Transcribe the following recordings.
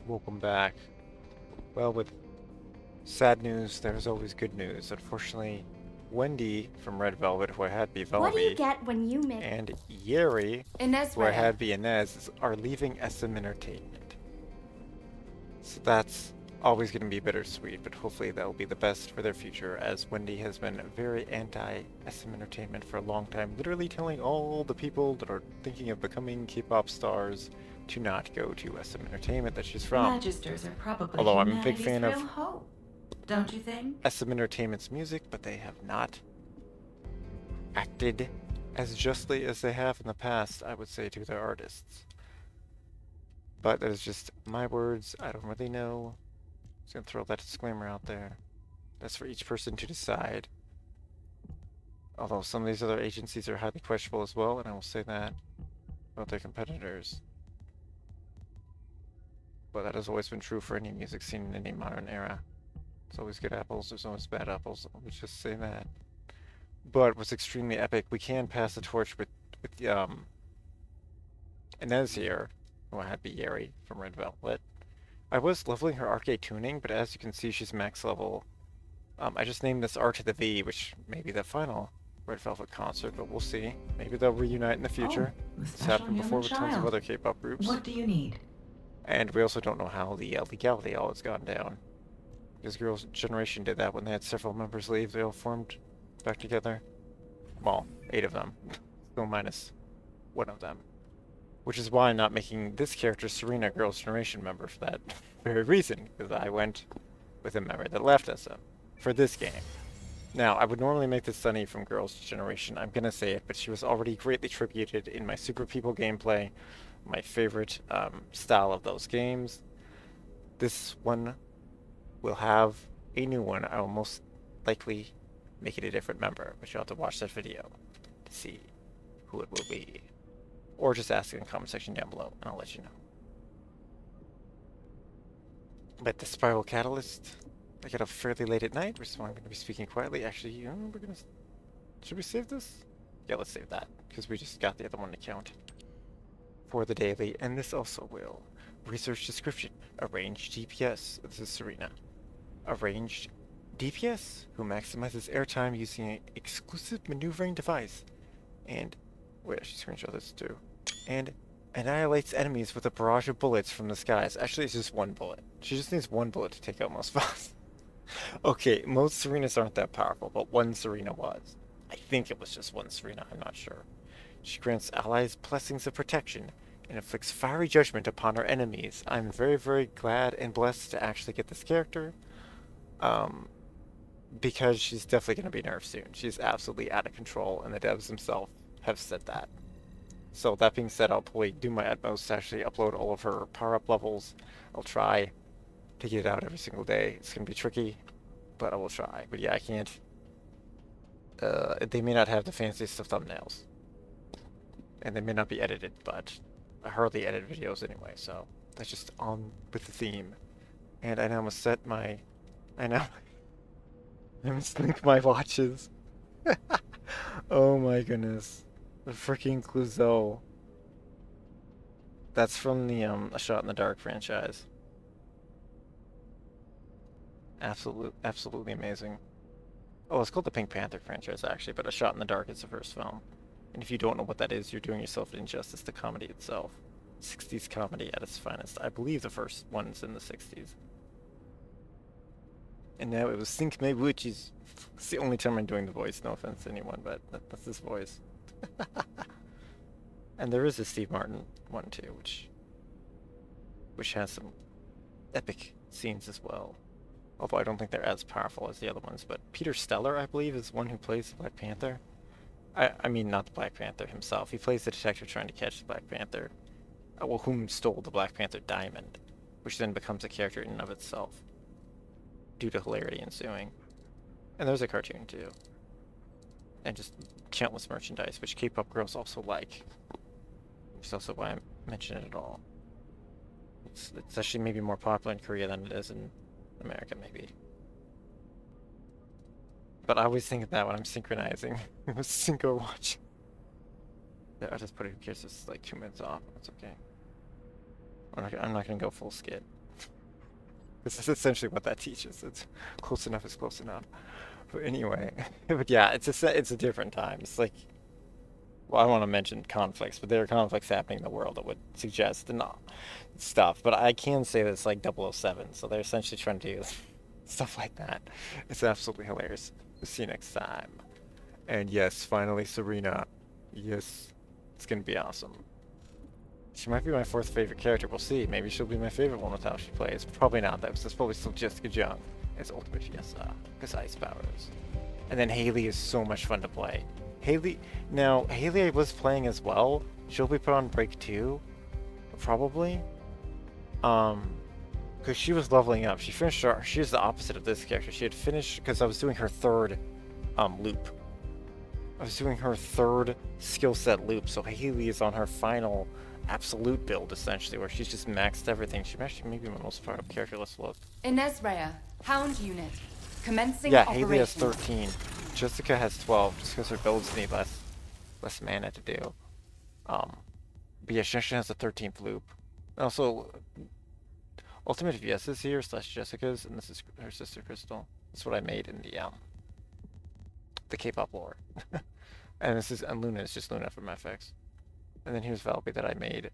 Welcome back. Well, with sad news, there's always good news. Unfortunately, Wendy from Red Velvet, who I had be What do you Valby, get when you mix and Yeri, Ines who I Raya. had be Ines, are leaving SM Entertainment. So that's always going to be bittersweet, but hopefully that will be the best for their future, as Wendy has been very anti-SM Entertainment for a long time, literally telling all the people that are thinking of becoming K-pop stars to not go to SM Entertainment that she's from. Magisters are probably Although I'm a big humanity's fan real of hope, don't you think? SM Entertainment's music, but they have not acted as justly as they have in the past, I would say, to their artists. But that is just my words. I don't really know. Just gonna throw that disclaimer out there. That's for each person to decide. Although some of these other agencies are highly questionable as well, and I will say that about their competitors. But that has always been true for any music scene in any modern era. There's always good apples, there's always bad apples. Let's just say that. But what's extremely epic, we can pass the torch with Ines here, who I had be Yeri from Red Velvet. I was leveling her arcade tuning, but as you can see, she's max level. I just named this R to the V, which may be the final Red Velvet concert, but we'll see. Maybe they'll reunite in the Oh, future. the It's special happened before human with tons of child. other K-pop groups. What do you need? And we also don't know how the legality all has gone down. Because Girls' Generation did that when they had several members leave. They all formed back together. Well, 8 of them. Still minus one of them. Which is why I'm not making this character Serena Girls' Generation member for that very reason. Because I went with a member that left SM for this game. Now, I would normally make this Sunny from Girls' Generation. I'm gonna say it, but she was already greatly tributed in my Super People gameplay. My favorite style of those games. This one will have a new one. I will most likely make it a different member, but you'll have to watch that video to see who it will be. Or just ask in the comment section down below, and I'll let you know. But the Spiral Catalyst, I get up fairly late at night, which is why I'm going to be speaking quietly. Actually, we're going to... Should we save this? Yeah, let's save that, because we just got the other one to count for the daily, and this also will. Research description. Arranged DPS. This is Serena. Arranged DPS who maximizes airtime using an exclusive maneuvering device. And wait, I should screenshot this too. And annihilates enemies with a barrage of bullets from the skies. Actually, it's just one bullet. She just needs one bullet to take out most boss. Okay, most Serenas aren't that powerful, but one Serena was. I think it was just one Serena, I'm not sure. She grants allies blessings of protection and inflicts fiery judgment upon her enemies. I'm very, very glad and blessed to actually get this character. Um, because she's definitely going to be nerfed soon. She's absolutely out of control, and the devs themselves have said that. So that being said, I'll probably do my utmost to actually upload all of her power-up levels. I'll try to get it out every single day. It's going to be tricky, but I will try. But yeah, I can't. They may not have the fanciest of thumbnails, and they may not be edited, but I hardly edit videos anyway, so that's just on with the theme. And I now must set my... I now... I must link my watches. Oh my goodness. The freaking Clouseau. That's from the A Shot in the Dark franchise. Absolutely amazing. Oh, it's called the Pink Panther franchise actually, but A Shot in the Dark is the first film. And if you don't know what that is, you're doing yourself an injustice to comedy itself. 60s comedy at its finest. I believe the first one's in the 60s. And now it was Sync My Witches. It's the only time I'm doing the voice, no offense to anyone, but that's his voice. And there is a Steve Martin one too, which has some epic scenes as well. Although I don't think they're as powerful as the other ones. But Peter Stellar, I believe, is one who plays the Black Panther. I mean, not the Black Panther himself. He plays the detective trying to catch the Black Panther, well, whom stole the Black Panther diamond, which then becomes a character in and of itself, due to hilarity ensuing. And there's a cartoon too. And just countless merchandise, which K-pop girls also like. Which is also why I mention it at all. It's actually maybe more popular in Korea than it is in America, maybe. But I always think of that when I'm synchronizing. Synchro watch. Yeah, I just put it in case it's like 2 minutes off. That's okay. I'm not gonna go full skit. This is essentially what that teaches. It's close enough is close enough. But anyway, but yeah, it's a different time. It's like, well, I don't want to mention conflicts, but there are conflicts happening in the world that would suggest and stuff. But I can say that it's like 007, so they're essentially trying to do stuff like that. It's absolutely hilarious. We'll see you next time. And yes, finally, Serena. Yes, it's gonna be awesome. She might be my fourth favorite character. We'll see. Maybe she'll be my favorite one with how she plays. Probably not. That's probably still Jessica Jung as Ultimate Fiesta because ice powers. And then Haley is so much fun to play. Haley I was playing as well. She'll be put on break 2, probably. Because she was leveling up. She finished her. She is the opposite of this character. She had finished because I was doing her third loop. I was doing her third skill set loop. So Haley is on her final absolute build essentially, where she's just maxed everything. She actually maybe my most fired up character. Let's look. Ines Raya, Hound unit, commencing Yeah, operation. Haley has 13. Jessica has 12, just because her builds need less mana to do. But yeah, she actually has a 13th loop. Also, Ultimate VS is here / Jessica's, and this is her sister Crystal. That's what I made in the K-pop lore. and Luna is just Luna from FX. And then here's Valby that I made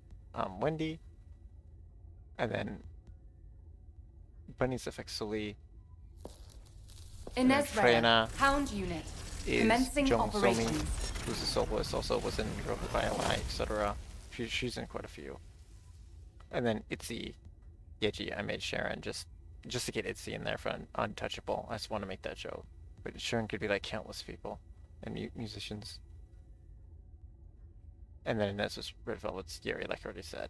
Wendy. And then Bunny's FX Sully. Ines Raya, Freyna Hound unit, is commencing Jung operations. Somi, who's a soloist, also was in Rogue by Ally, etc. She's in quite a few. And then Itzy, Yeji, I made Sharon just to get Itzy in there for Untouchable. I just want to make that joke. But Sharon could be like countless people and musicians. And then Ines was Red Velvet's Yeri, like I already said.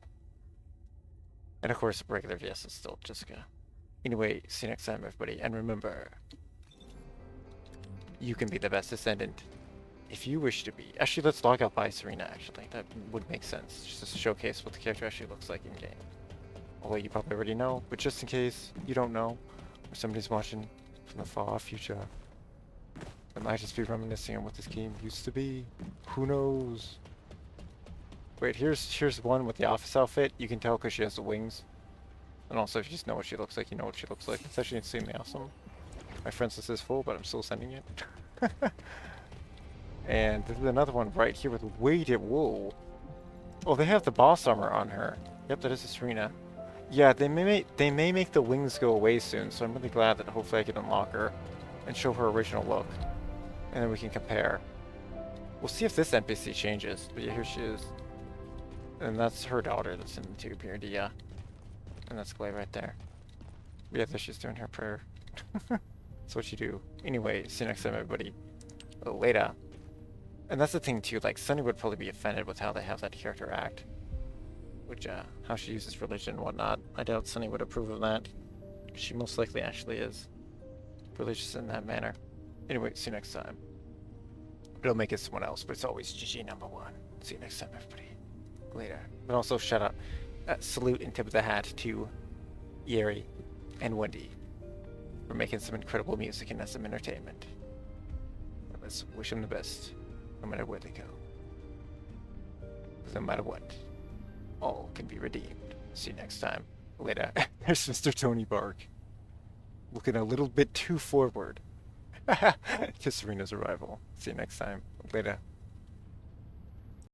And of course, regular VS is still Jessica. Anyway, see you next time, everybody. And remember, you can be the best Descendant if you wish to be. Actually, let's log out by Serena, actually. That would make sense. Just to showcase what the character actually looks like in-game. Although you probably already know, but just in case you don't know, or somebody's watching from the far future, I might just be reminiscing on what this game used to be. Who knows? Wait, here's one with the office outfit. You can tell because she has the wings. And also, if you just know what she looks like, you know what she looks like. It's actually insanely awesome. My friends list is full, but I'm still sending it. And this is another one right here with weighted wool. Oh, they have the boss armor on her. Yep, that is a Serena. Yeah, they may make the wings go away soon, so I'm really glad that hopefully I can unlock her and show her original look. And then we can compare. We'll see if this NPC changes. But yeah, here she is. And that's her daughter that's in the tube here, Dia. And that's Clay right there. Yeah, there she's doing her prayer. That's what you do. Anyway, see you next time, everybody. Later. And that's the thing, too. Like, Sunny would probably be offended with how they have that character act. Which, how she uses religion and whatnot. I doubt Sunny would approve of that. She most likely actually is religious in that manner. Anyway, see you next time. It'll make it someone else, but it's always GG #1. See you next time, everybody. Later. But also, shout out, salute and tip of the hat to Yeri and Wendy for making some incredible music and some entertainment. And let's wish them the best, no matter where they go. No matter what, all can be redeemed. See you next time. Later. There's Mr. Tony Bark. Looking a little bit too forward to Serena's arrival. See you next time. Later.